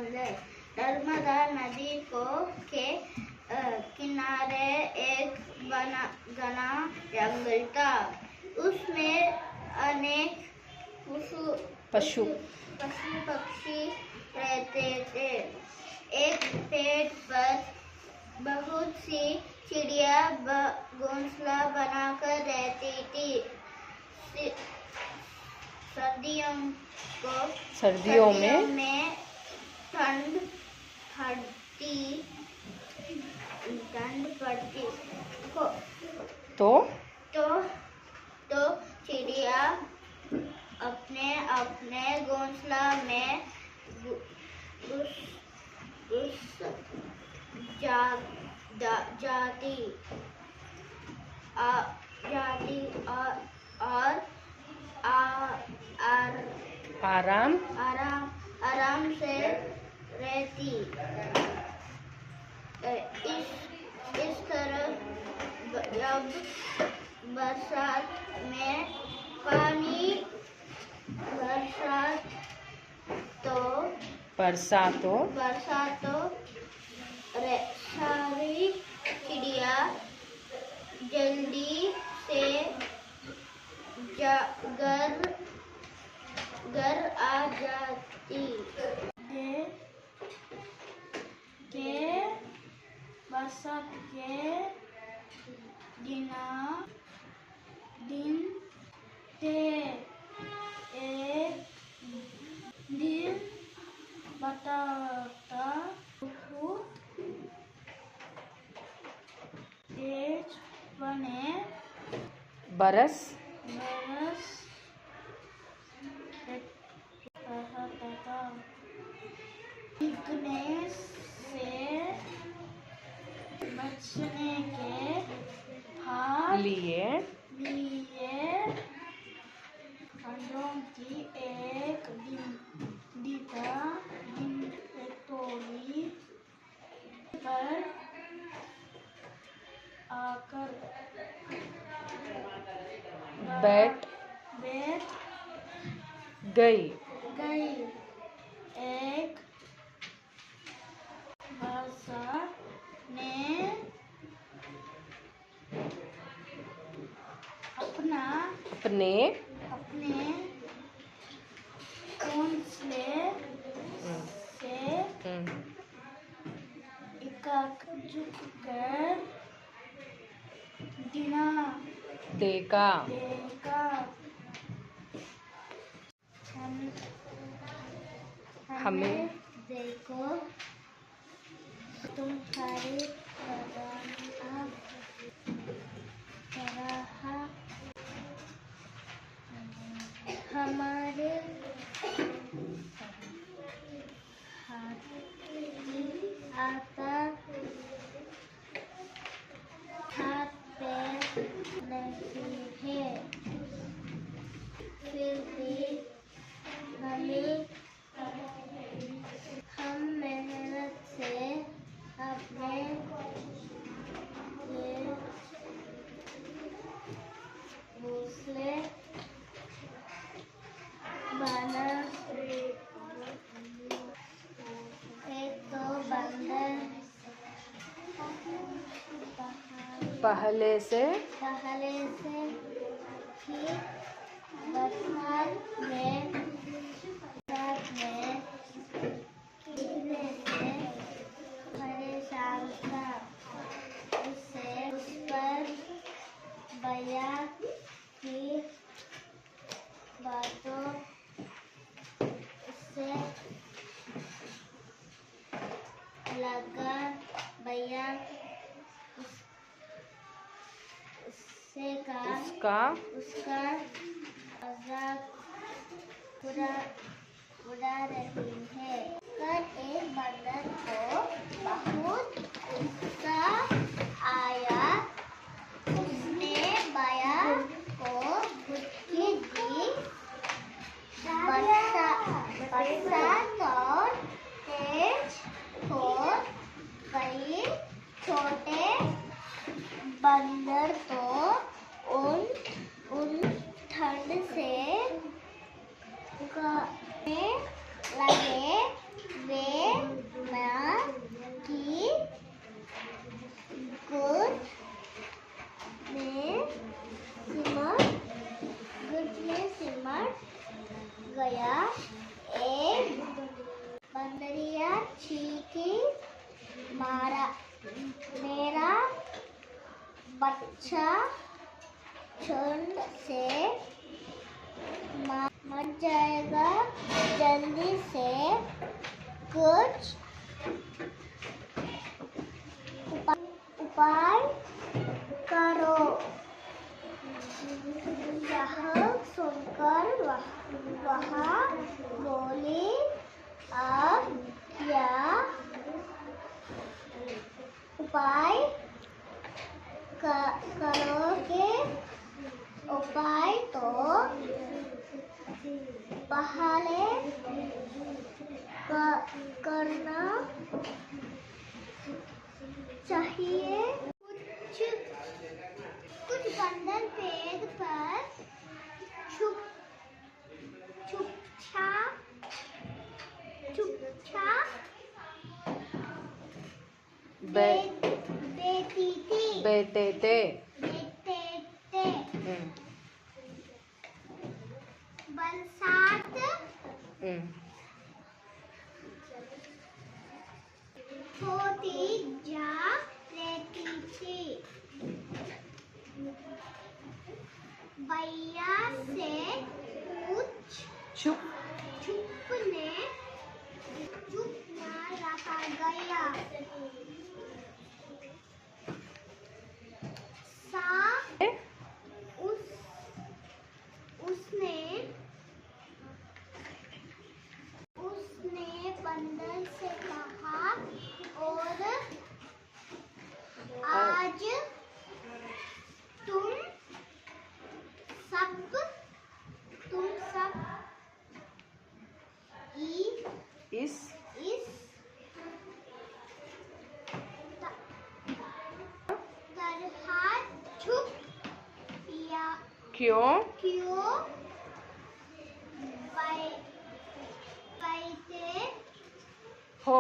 ले। नर्मदा नदी के किनारे एक घना जंगल था। उसमें अनेक पशु पक्षी रहते थे। एक पेड़ पर बहुत सी चिड़िया घोंसला बनाकर रहती थी। सर्दियों में ठंड पड़ती तो चिड़िया अपने घोंसला में घुस जाती और आराम से रहती। इस तरह जब बरसात तो सारी चिड़िया जल्दी से घर आ जाती। बरसात के दिन थे। एक दिन बताता बहुत तेज बरस रहा था। भीगने से बचने के लिए अंडों की एक टोली पर आकर बैठ गई। एक बादशाह ने अपने घोंसले से झुककर देखा। हमें देखो, तुम्हारी तरह हमारे हाथ पैर नहीं है। फिर भी हम मेहनत से अपने घोंसले बना। एक तो बंदर पहले से ही बरसात में भीगने से परेशान था। उस पर भैया की बातों से लगा। भैया उसका मजाक उड़ा रही है। पर एक बंदर को बहुत गुस्सा आया। उसने भैया को धमकी दी। बरसात और तेज हो गई। छोटे बंदर तो उन ठंड से लगे। कि मेरा बच्चा ठंड से मर जाएगा, जल्दी से कुछ उपाय करो। यह सुनकर वह बोली, अब क्या उपाय करोगे? उपाय तो पहले करना चाहिए। कुछ बंदर पेड़ पर चुपचाप बैठे थे। बरसात होती जा रहती थी। भैया से कुछ चुप ना रहा गया। उसने बंदर से कहा, और आज तुम सब इस तरह चुप या क्यों बैठे हो?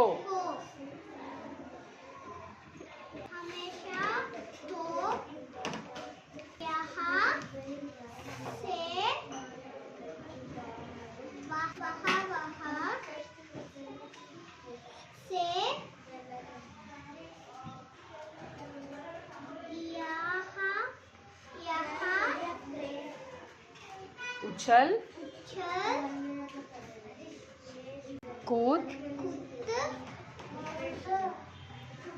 हमेशा तो यहाँ से वहाँ से यहाँ उछल कूद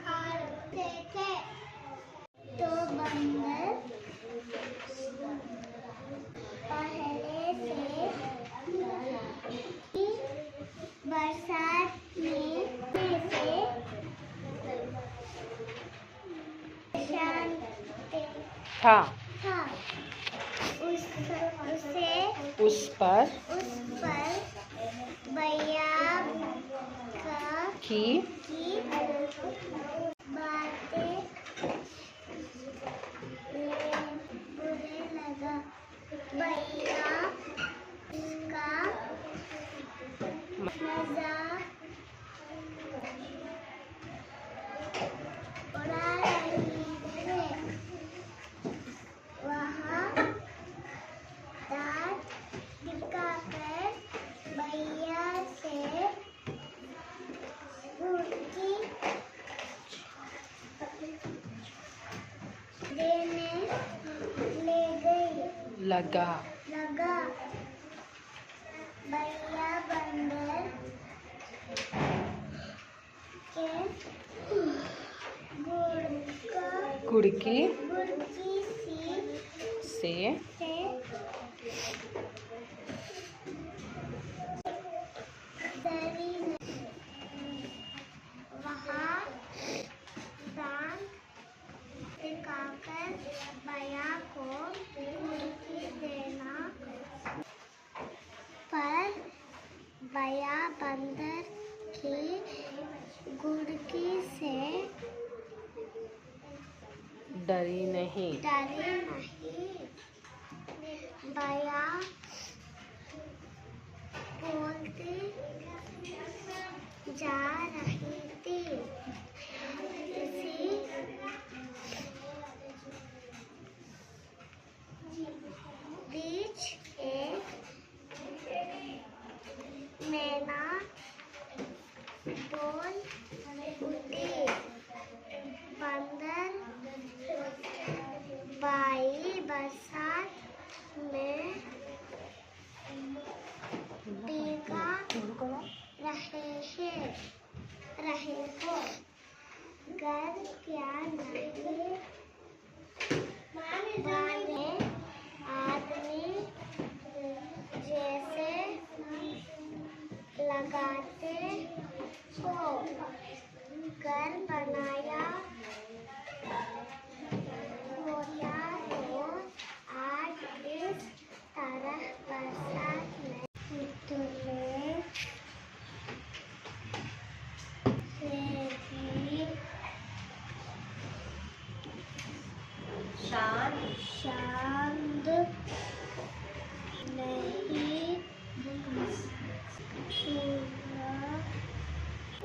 करते थे। तो बंदर पहले से बरसात में था। उस पर भैया की बातें बुरे लगा। भैया इसका मजाक उड़ा रही थे। वहाँ दांत दिखाकर भैया से घुड़की देने लगा। भैया बंदर के घुड़की से वहाँ दांत दिखाकर भैया को घुड़की देना, पर भैया बंदर की घुड़की से डरी नहीं। भैया बोलते जा रही थी। इसी बीच एक मैना बोल उठी बंदर बाई बरसात में भीगा रहे हो घर क्या नहीं वाले आदमी जैसे लगाते हो घर बनाया होता तो आज इस तरह बरसात में तुम्हें से भी शांत नहीं सुना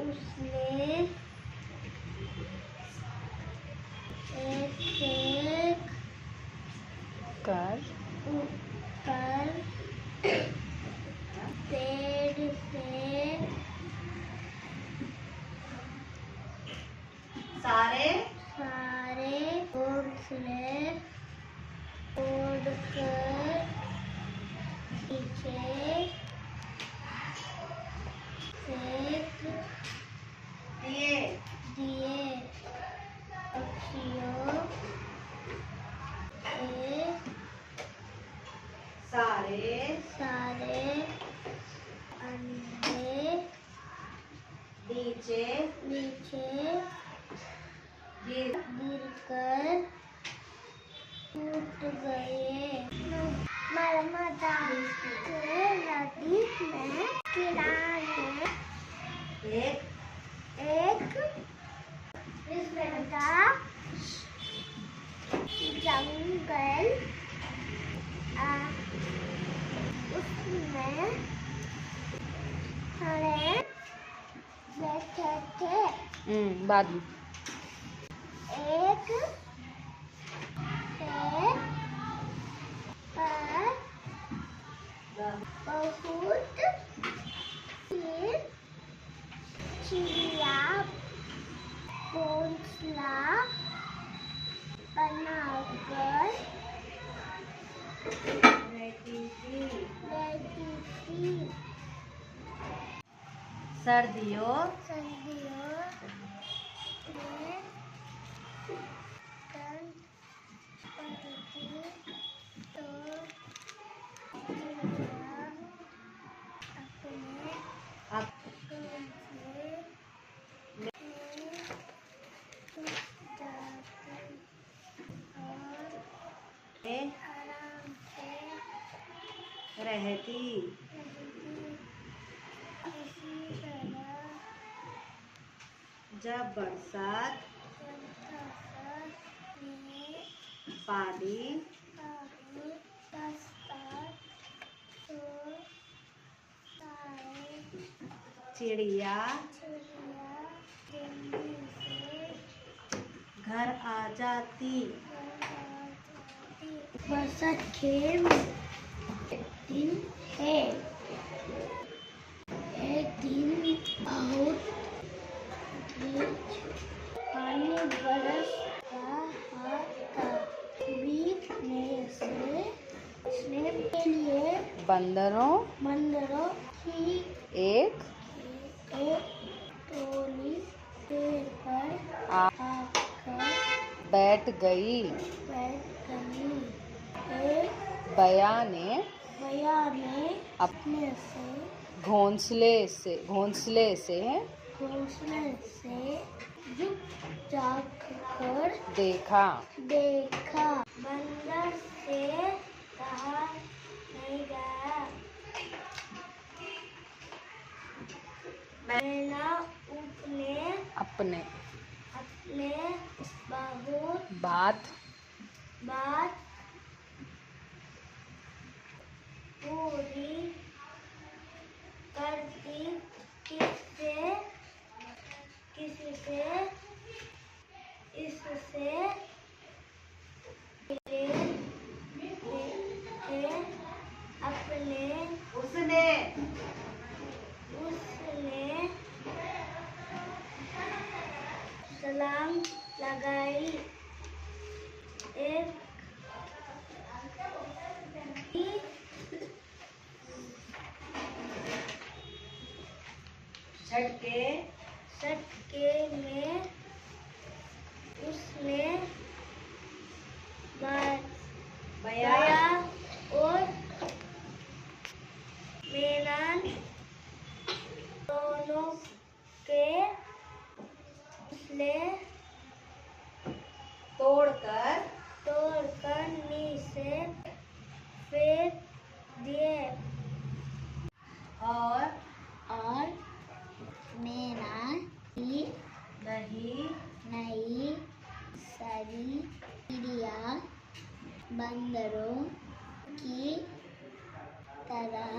उसने एक कर ऊपर पेड़ से सारे घोंसले उड़कर नीचे फेंक दिए पक्षियों के सारे अंडे नीचे गिरकर टूट गए। नर्मदा के नदी में किनारे एक बड़ा जंगल उसमें खड़े बैठे थे। बाद में एक पेड़ पर बहुत सी चिड़िया घोंसला बनाकर रहती थी। सर्दियों में ठंड पड़ती थी तो चिड़िया अपने घोंसले में छुप जाती और आराम से रहती। इसी तरह जब बरसात में पानी बरसता तो सारे चिड़िया जल्दी से घर आ जाती। बरसात के दिन है। एक दिन बहुत तेज पानी बरस रहा था। बीच में से के लिए बंदरों की एक टोली पेड़ पर आकर बैठ गई। एक बया ने अपने घोंसले से झुक जाग कर देखा। बंदर से कहा नहीं गया। मैना अपने बहुत बात पूरी करती इससे उसने सटके में उसने बया और मेनान दोनों के उसने तोड़कर नीचे फेंक दिए और मेनान की नई सारी चिड़िया बंदरों की तरह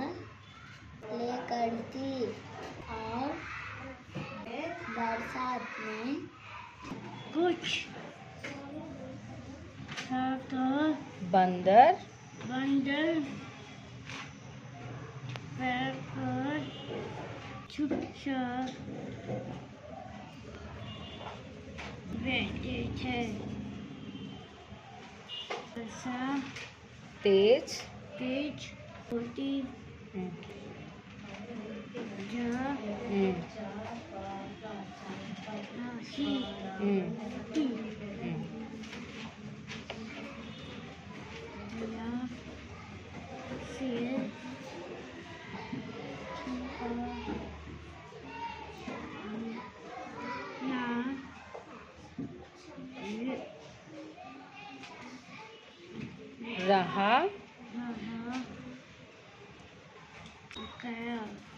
लेकर थी और बरसात में कुछ बंदर पेड़ पर चुपचाप बैठे थे। वर्षा तेज होती जा रही थी। या फिर रहा गया।